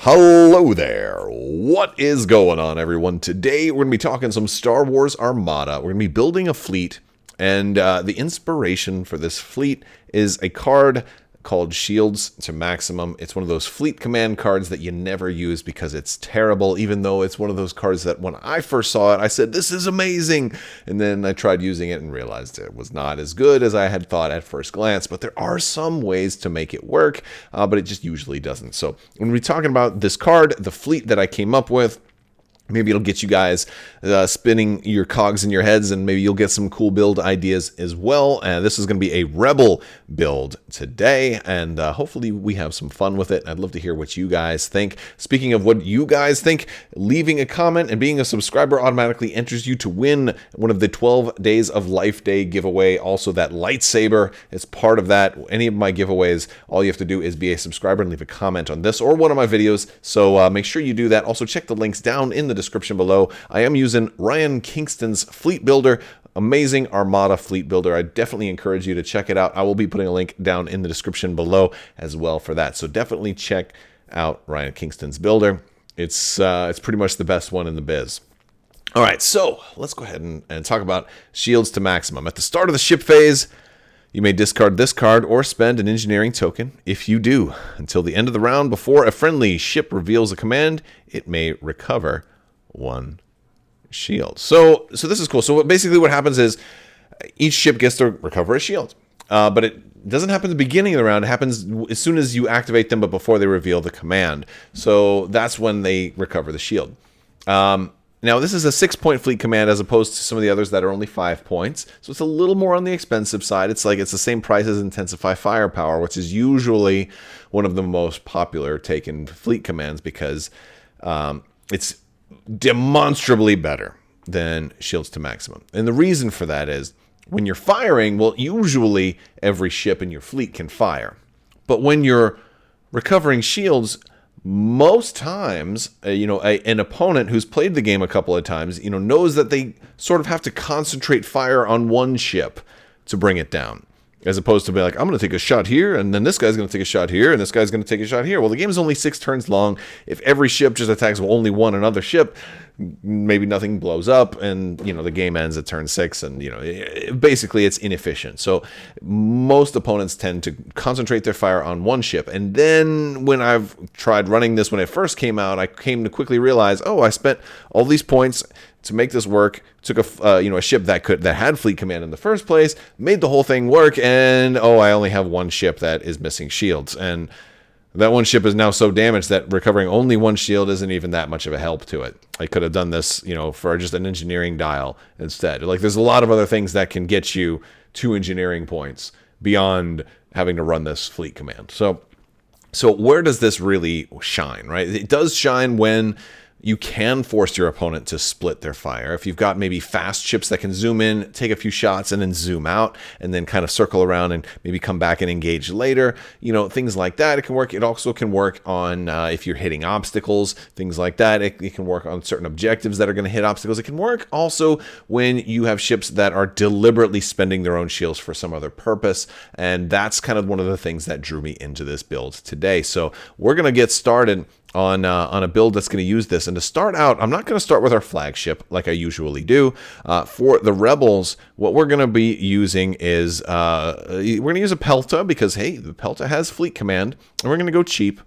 Hello there. What is going on, everyone? Today we're going to be talking some Star Wars Armada. We're going to be building a fleet, and the inspiration for this fleet is a card called Shields to Maximum. It's one of those fleet command cards that you never use because it's terrible, even though it's one of those cards that when I first saw it, I said, this is amazing. And then I tried using it and realized it was not as good as I had thought at first glance. But there are some ways to make it work, but it just usually doesn't. So when we're talking about this card, the fleet that I came up with, maybe it'll get you guys spinning your cogs in your heads, and maybe you'll get some cool build ideas as well. This is going to be a Rebel build today, and hopefully we have some fun with it. I'd love to hear what you guys think. Speaking of what you guys think, leaving a comment and being a subscriber automatically enters you to win one of the 12 Days of Life Day giveaway. Also, that lightsaber is part of that. Any of my giveaways, all you have to do is be a subscriber and leave a comment on this or one of my videos. So make sure you do that. Also, check the links down in the description below. I am using Ryan Kingston's Fleet Builder, amazing Armada Fleet Builder. I definitely encourage you to check it out. I will be putting a link down in the description below as well for that. So definitely check out Ryan Kingston's builder. It's pretty much the best one in the biz. All right, so let's go ahead and talk about Shields to Maximum. At the start of the ship phase, you may discard this card or spend an engineering token. If you do, until the end of the round, before a friendly ship reveals a command, it may recover one shield. So this is cool. So basically what happens is each ship gets to recover a shield. But it doesn't happen at the beginning of the round. It happens as soon as you activate them, but before they reveal the command. So that's when they recover the shield. Now, this is a 6-point fleet command as opposed to some of the others that are only 5 points. So it's a little more on the expensive side. It's the same price as Intensify Firepower, which is usually one of the most popular taken fleet commands because it's demonstrably better than Shields to Maximum. And the reason for that is when you're firing, well, usually every ship in your fleet can fire. But when you're recovering shields, most times, an opponent who's played the game a couple of times, knows that they sort of have to concentrate fire on one ship to bring it down. As opposed to be like, I'm going to take a shot here, and then this guy's going to take a shot here, and this guy's going to take a shot here. Well, the game is only 6 turns long. If every ship just attacks only one another ship, maybe nothing blows up, and the game ends at turn 6, and basically it's inefficient. So most opponents tend to concentrate their fire on one ship. And then when I've tried running this when it first came out, I came to quickly realize, I spent all these points to make this work. Took a ship that had fleet command in the first place, made the whole thing work, and I only have one ship that is missing shields, and that one ship is now so damaged that recovering only one shield isn't even that much of a help to it. I could have done this, for just an engineering dial instead. There's a lot of other things that can get you 2 engineering points beyond having to run this fleet command. So where does this really shine, right? It does shine when you can force your opponent to split their fire. If you've got maybe fast ships that can zoom in, take a few shots, and then zoom out, and then kind of circle around and maybe come back and engage later, things like that, it can work. It also can work on if you're hitting obstacles, things like that. It can work on certain objectives that are going to hit obstacles. It can work also when you have ships that are deliberately spending their own shields for some other purpose, and that's kind of one of the things that drew me into this build today. So we're going to get started on a build that's going to use this. And to start out, I'm not going to start with our flagship like I usually do. For the Rebels, what we're going to be using is we're going to use a Pelta because, hey, the Pelta has fleet command, and we're going to go cheap.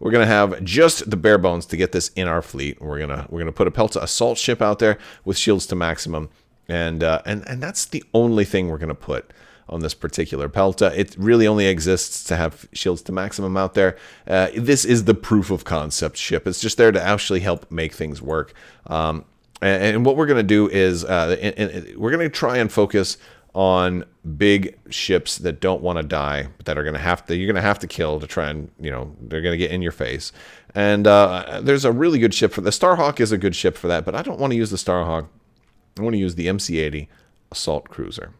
We're going to have just the bare bones to get this in our fleet. We're going to put a Pelta assault ship out there with shields to maximum, and that's the only thing we're going to put on this particular Pelta. It really only exists to have shields to maximum out there. This is the proof of concept ship. It's just there to actually help make things work. And what we're going to do is we're going to try and focus on big ships that don't want to die, but that are going to you're going to have to kill to try and, they're going to get in your face. And there's a really good ship for the Starhawk is a good ship for that, but I don't want to use the Starhawk. I want to use the MC-80 assault cruiser.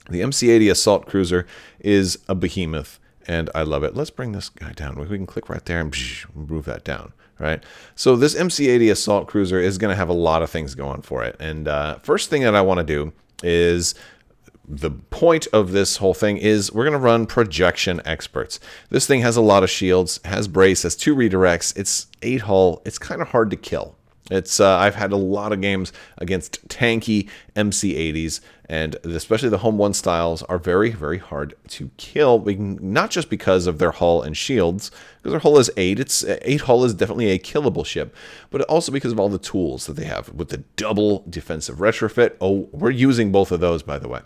The MC-80 assault cruiser is a behemoth, and I love it. Let's bring this guy down. We can click right there and move that down, right? So this MC-80 assault cruiser is going to have a lot of things going for it. And first thing that I want to do is the point of this whole thing is we're going to run Projection Experts. This thing has a lot of shields, has brace, has 2 redirects. It's 8 hull. It's kind of hard to kill. It's I've had a lot of games against tanky MC80s, and especially the Home 1 styles are very, very hard to kill, not just because of their hull and shields, because their hull is 8. It's 8 hull is definitely a killable ship, but also because of all the tools that they have with the double defensive retrofit. Oh, we're using both of those, by the way.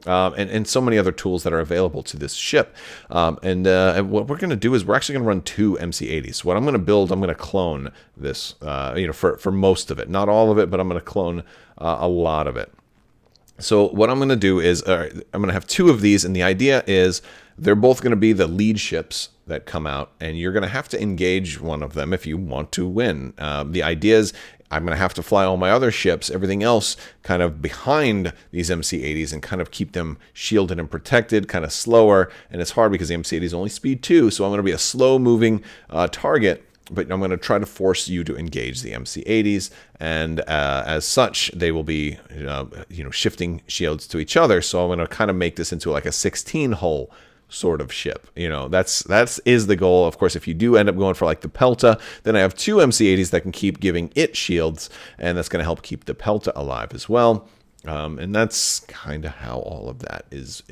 And so many other tools that are available to this ship. And what we're going to do is we're actually going to run 2 MC80s. So what I'm going to build, I'm going to clone this, for most of it. Not all of it, but I'm going to clone a lot of it. So what I'm going to do is I'm going to have 2 of these, and the idea is they're both going to be the lead ships that come out, and you're going to have to engage one of them if you want to win. The idea is I'm going to have to fly all my other ships, everything else kind of behind these MC80s and kind of keep them shielded and protected, kind of slower. And it's hard because the MC80 is only speed 2, so I'm going to be a slow-moving target, but I'm going to try to force you to engage the MC80s, and as such, they will be shifting shields to each other. So I'm going to kind of make this into like a 16-hull sort of ship. That is the goal. Of course, if you do end up going for like the Pelta, then I have 2 MC80s that can keep giving it shields, and that's going to help keep the Pelta alive as well. And that's kind of how all of that is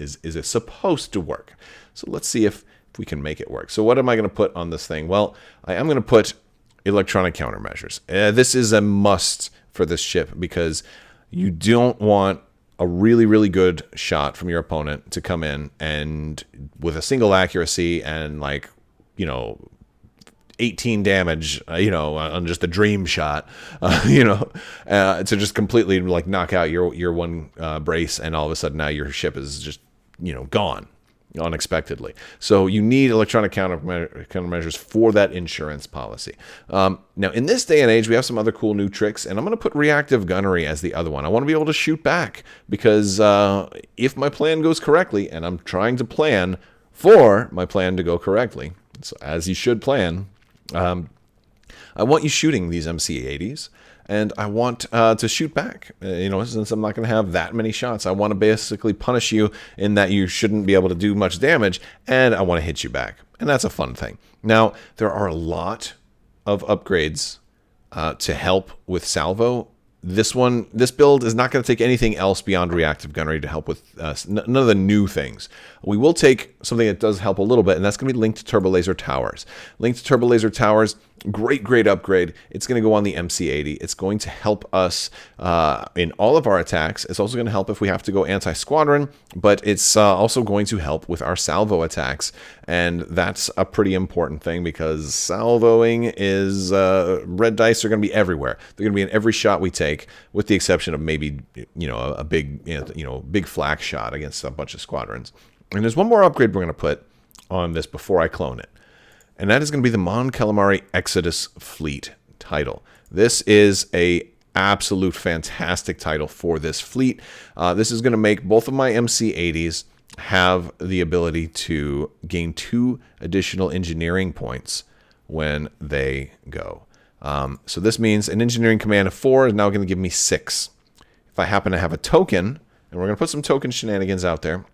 supposed to work. So let's see if we can make it work. So what am I going to put on this thing? Well, I am going to put electronic countermeasures. This is a must for this ship because you don't want a really, really good shot from your opponent to come in and with a single accuracy and 18 damage, on just a dream shot, to just completely knock out your one brace, and all of a sudden now your ship is just, gone unexpectedly. So you need electronic countermeasures for that insurance policy. Now, in this day and age, we have some other cool new tricks, and I'm going to put reactive gunnery as the other one. I want to be able to shoot back because if my plan goes correctly, and I'm trying to plan for my plan to go correctly, so as you should plan, I want you shooting these MC80s. And I want to shoot back, since I'm not going to have that many shots. I want to basically punish you in that you shouldn't be able to do much damage, and I want to hit you back. And that's a fun thing. Now, there are a lot of upgrades to help with salvo. This build is not going to take anything else beyond reactive gunnery to help with none of the new things. We will take something that does help a little bit, and that's going to be linked to turbo laser towers. Linked to turbo laser towers, great upgrade. It's going to go on the MC80. It's going to help us in all of our attacks. It's also going to help if we have to go anti-squadron, but it's also going to help with our salvo attacks, and that's a pretty important thing because salvoing is red dice are going to be everywhere. They're going to be in every shot we take, with the exception of maybe a big flak shot against a bunch of squadrons. And there's one more upgrade we're going to put on this before I clone it. And that is going to be the Mon Calamari Exodus Fleet title. This is a absolute fantastic title for this fleet. This is going to make both of my MC80s have the ability to gain 2 additional engineering points when they go. So this means an engineering command of 4 is now going to give me 6. If I happen to have a token, and we're going to put some token shenanigans out there,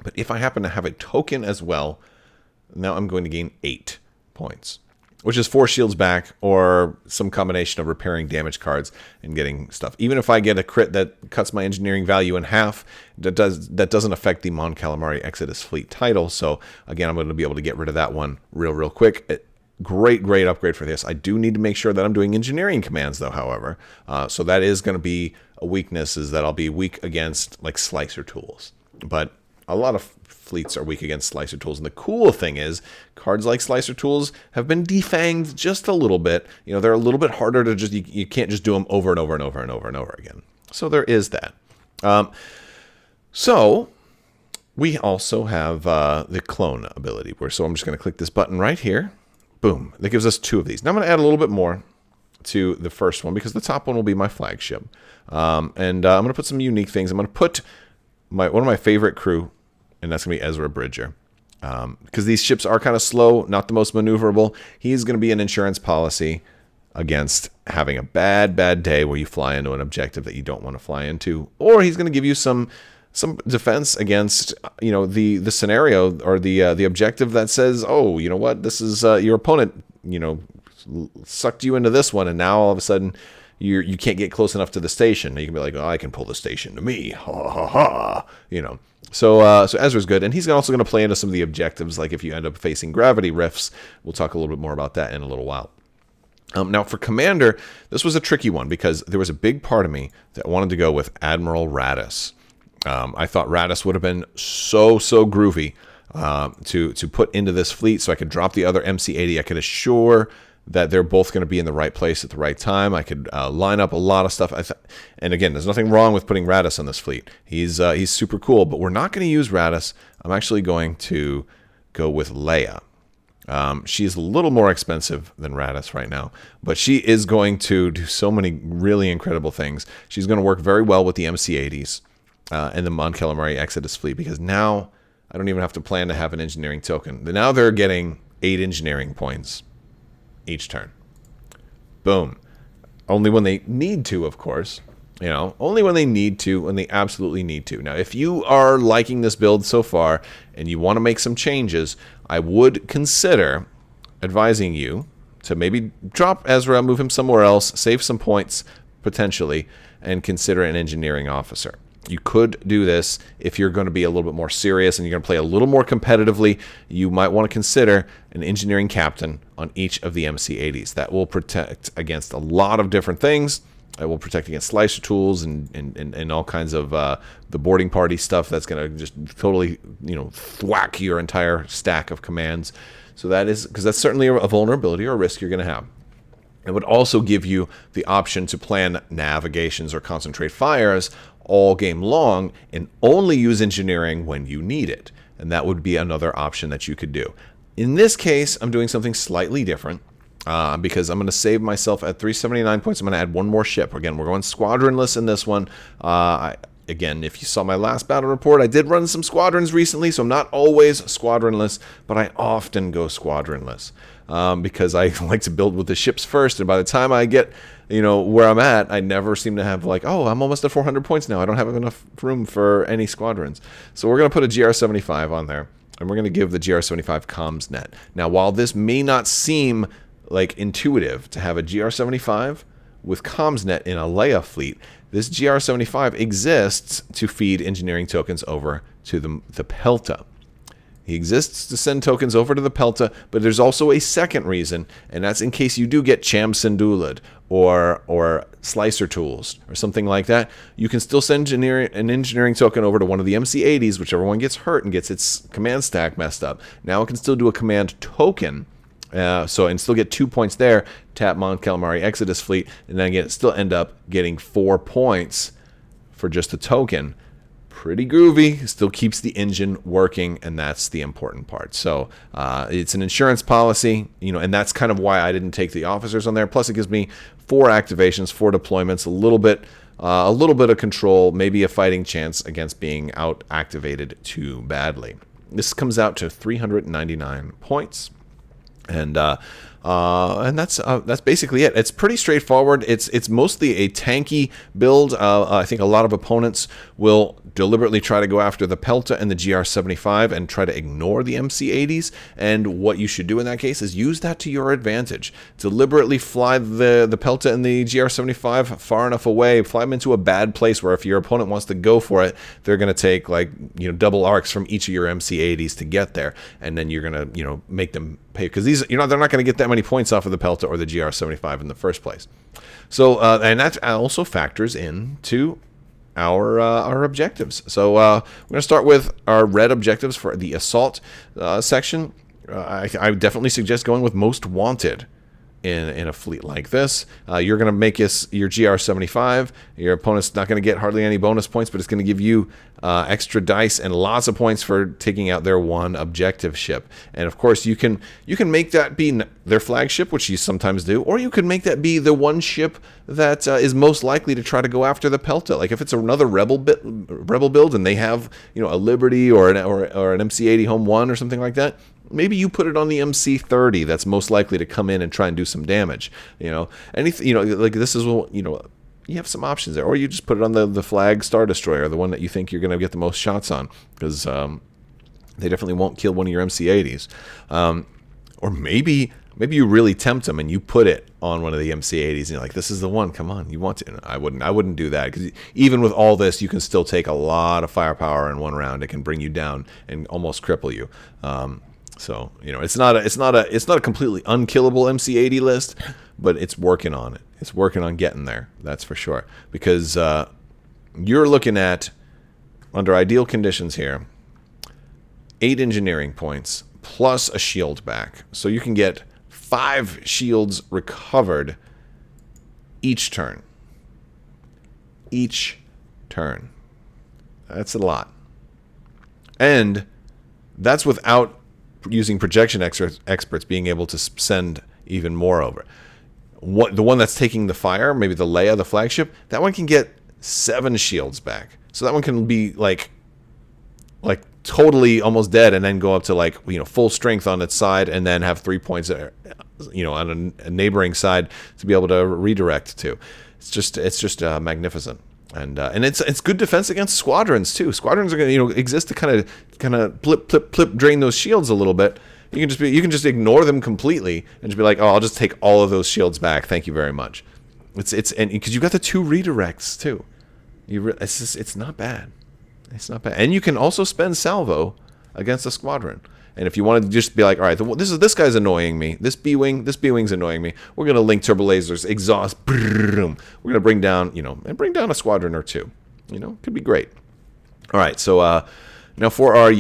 but if I happen to have a token as well, now I'm going to gain 8 points, which is 4 shields back or some combination of repairing damage cards and getting stuff. Even if I get a crit that cuts my engineering value in half, that doesn't affect the Mon Calamari Exodus Fleet title. So again, I'm going to be able to get rid of that one real quick. Great upgrade for this. I do need to make sure that I'm doing engineering commands though, however. So that is going to be a weakness, is that I'll be weak against like slicer tools. But a lot of fleets are weak against slicer tools. And the cool thing is cards like slicer tools have been defanged just a little bit. They're a little bit harder to just, you can't just do them over and over and over and over and over again. So there is that. So we also have the clone ability. So I'm just going to click this button right here. Boom. That gives us 2 of these. Now I'm going to add a little bit more to the first one because the top one will be my flagship. And I'm going to put some unique things. I'm going to put one of my favorite crew, and that's going to be Ezra Bridger. Because these ships are kind of slow, not the most maneuverable. He's going to be an insurance policy against having a bad day where you fly into an objective that you don't want to fly into. Or he's going to give you some some defense against, the scenario or the objective that says, oh, you know what, this is your opponent, sucked you into this one, and now all of a sudden you can't get close enough to the station. You can be like, oh, I can pull the station to me, ha ha ha, So Ezra's good, and he's also going to play into some of the objectives, like if you end up facing gravity rifts. We'll talk a little bit more about that in a little while. Now, for Commander, this was a tricky one because there was a big part of me that wanted to go with Admiral Radis. I thought Radis would have been so groovy to put into this fleet, so I could drop the other MC-80. I could assure that they're both going to be in the right place at the right time. I could line up a lot of stuff. And again, there's nothing wrong with putting Radis on this fleet. He's super cool, but we're not going to use Radis. I'm actually going to go with Leia. She's a little more expensive than Radis right now, but she is going to do so many really incredible things. She's going to work very well with the MC-80s and the Mon Calamari Exodus fleet, because now I don't even have to plan to have an engineering token. Now they're getting 8 engineering points each turn. Boom. Only when they need to, of course. Only when they need to, when they absolutely need to. Now, if you are liking this build so far and you want to make some changes, I would consider advising you to maybe drop Ezra, move him somewhere else, save some points potentially, and consider an engineering officer. You could do this if you're going to be a little bit more serious and you're going to play a little more competitively. You might want to consider an engineering captain on each of the MC-80s. That will protect against a lot of different things. It will protect against slicer tools and all kinds of the boarding party stuff that's going to just totally, thwack your entire stack of commands. So that is, because that's certainly a vulnerability or a risk you're going to have. It would also give you the option to plan navigations or concentrate fires all game long and only use engineering when you need it. And that would be another option that you could do. In this case, I'm doing something slightly different because I'm going to save myself at 379 points. I'm going to add one more ship. Again, we're going squadronless in this one. Again, if you saw my last battle report, I did run some squadrons recently, so I'm not always squadronless, but I often go squadronless because I like to build with the ships first, and by the time I get where I'm at, I never seem to have like, oh, I'm almost at 400 points now. I don't have enough room for any squadrons. So we're going to put a GR75 on there, and we're going to give the GR75 comms net. Now, while this may not seem like intuitive to have a GR75 with comms net in a Leia fleet, this GR75 exists to feed engineering tokens over to the Pelta. He exists to send tokens over to the Pelta, but there's also a second reason, and that's in case you do get Cham Syndullid or Slicer Tools or something like that. You can still send an engineering token over to one of the MC-80s, whichever one gets hurt and gets its command stack messed up. Now it can still do a command token, and still get 2 points there, tap Mon Calamari Exodus fleet, and then again, still end up getting 4 points for just a token. Pretty groovy, still keeps the engine working, and that's the important part. So it's an insurance policy, and that's kind of why I didn't take the officers on there. Plus, it gives me 4 activations, 4 deployments, a little bit of control, maybe a fighting chance against being out activated too badly. This comes out to 399 points. And that's basically it. It's pretty straightforward. It's mostly a tanky build. I think a lot of opponents will deliberately try to go after the Pelta and the GR75 and try to ignore the MC-80s. And what you should do in that case is use that to your advantage. Deliberately fly the Pelta and the GR75 far enough away. Fly them into a bad place where if your opponent wants to go for it, they're going to take double arcs from each of your MC-80s to get there, and then you're going to make them pay, because these they're not going to get that many points off of the Pelta or the GR75 in the first place. So and that also factors into our objectives. So we're going to start with our red objectives for the assault section. I definitely suggest going with most wanted in a fleet like this. You're going to make your GR75. Your opponent's not going to get hardly any bonus points, but it's going to give you extra dice and lots of points for taking out their one objective ship. And of course, you can make that be their flagship, which you sometimes do, or you can make that be the one ship that is most likely to try to go after the Pelta. Like if it's another rebel build and they have a Liberty or an MC-80 Home 1 or something like that, maybe you put it on the MC-30 that's most likely to come in and try and do some damage. Anything, like this is, you have some options there. Or you just put it on the flag Star Destroyer, the one that you think you're going to get the most shots on, because they definitely won't kill one of your MC-80s. Or maybe you really tempt them and you put it on one of the MC-80s and you're like, this is the one, come on, you want to. I wouldn't do that, because even with all this, you can still take a lot of firepower in one round. It can bring you down and almost cripple you. So, you know, it's not a completely unkillable MC-80 list, but it's working on it. It's working on getting there, that's for sure. Because you're looking at, under ideal conditions here, 8 engineering points plus a shield back. So you can get 5 shields recovered each turn. Each turn. That's a lot. And that's without using projection experts being able to send even more over. The one that's taking the fire, maybe the Leia, the flagship, that one can get 7 shields back. So that one can be like totally almost dead, and then go up to, like, you know, full strength on its side, and then have 3 points, you know, on a neighboring side to be able to redirect to. It's just magnificent, and it's good defense against squadrons too. Squadrons are going to, you know, exist to kind of plip drain those shields a little bit. You can just ignore them completely and just be like, oh, I'll just take all of those shields back. Thank you very much. And because you got the 2 redirects too. It's not bad. It's not bad. And you can also spend salvo against a squadron. And if you wanted to just be like, all right, this guy's annoying me. This B-wing's annoying me. We're gonna link turbo lasers, exhaust. We're gonna bring down, you know, a squadron or 2. You know, could be great. All right, so now for our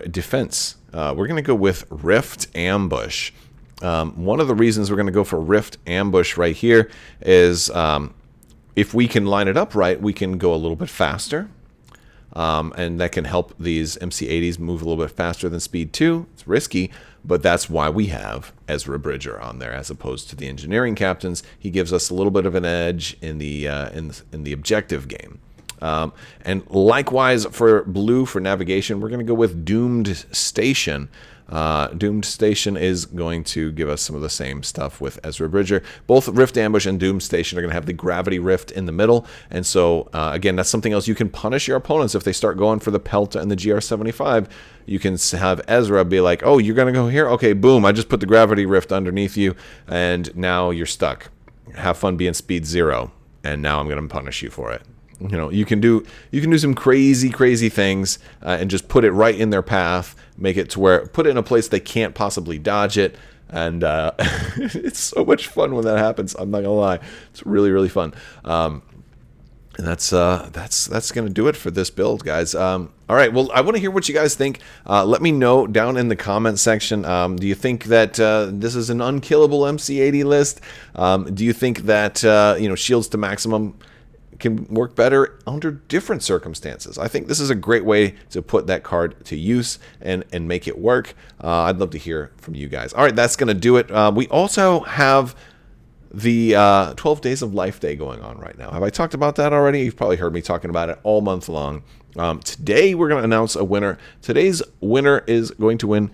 defense. We're going to go with Rift Ambush. One of the reasons we're going to go for Rift Ambush right here is if we can line it up right, we can go a little bit faster. And that can help these MC-80s move a little bit faster than Speed 2. It's risky, but that's why we have Ezra Bridger on there as opposed to the engineering captains. He gives us a little bit of an edge in the objective game. And likewise for blue, for navigation, we're going to go with Doomed Station. Doomed Station is going to give us some of the same stuff with Ezra Bridger. Both Rift Ambush and Doomed Station are going to have the gravity rift in the middle. And so, again, that's something else. You can punish your opponents if they start going for the Pelta and the GR75. You can have Ezra be like, oh, you're going to go here? Okay, boom, I just put the gravity rift underneath you, and now you're stuck. Have fun being Speed 0, and now I'm going to punish you for it. You know, you can do some crazy things and just put it right in their path, make it to where, put it in a place they can't possibly dodge it, and it's so much fun when that happens. I'm not gonna lie, it's really fun. And that's gonna do it for this build, guys. All right, well, I want to hear what you guys think. Let me know down in the comment section. Do you think that this is an unkillable MC-80 list? Do you think that you know, shields to maximum can work better under different circumstances? I think this is a great way to put that card to use and make it work. I'd love to hear from you guys. All right, that's going to do it. We also have the 12 Days of Life Day going on right now. Have I talked about that already? You've probably heard me talking about it all month long. Today, we're going to announce a winner. Today's winner is going to win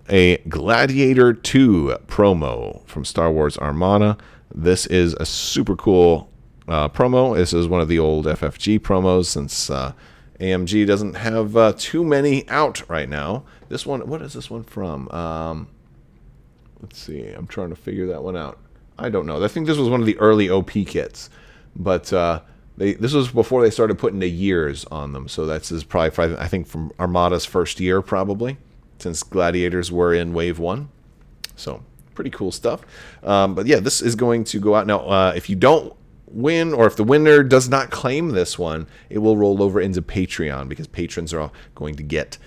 a Gladiator 2 promo from Star Wars Armada. This is a super cool promo. This is one of the old FFG promos, since AMG doesn't have too many out right now. This one, what is this one from? Let's see, I'm trying to figure that one out. I don't know. I think this was one of the early OP kits, but this was before they started putting the years on them. So that's probably, I think, from Armada's first year, probably, since Gladiators were in Wave 1. So pretty cool stuff. But yeah, this is going to go out now. If you don't win, or if the winner does not claim this one, it will roll over into Patreon, because patrons are all going to get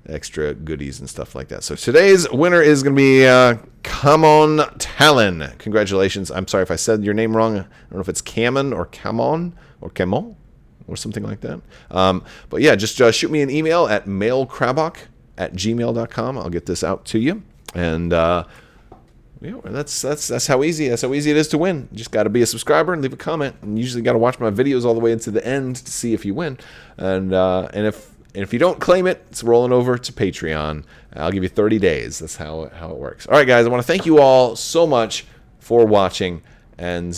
extra goodies and stuff like that. So today's winner is going to be Come On Talon. Congratulations. I'm sorry if I said your name wrong. I don't know if it's Camon or Camon or Camon or something like that. But yeah, just shoot me an email at mailcrabbok@gmail.com. I'll get this out to you. And yeah, that's how easy it is to win. You just got to be a subscriber and leave a comment. And you usually got to watch my videos all the way into the end to see if you win. And if you don't claim it, it's rolling over to Patreon. I'll give you 30 days. That's how it works. All right, guys, I want to thank you all so much for watching. And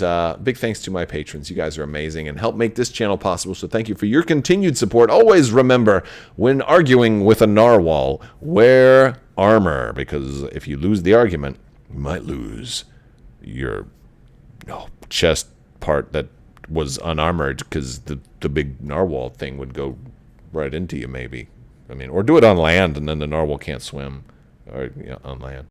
big thanks to my patrons. You guys are amazing and help make this channel possible. So thank you for your continued support. Always remember, when arguing with a narwhal, wear armor. Because if you lose the argument, you might lose your chest part that was unarmored, because the big narwhal thing would go right into you, maybe. I mean, or do it on land, and then the narwhal can't swim, or on land.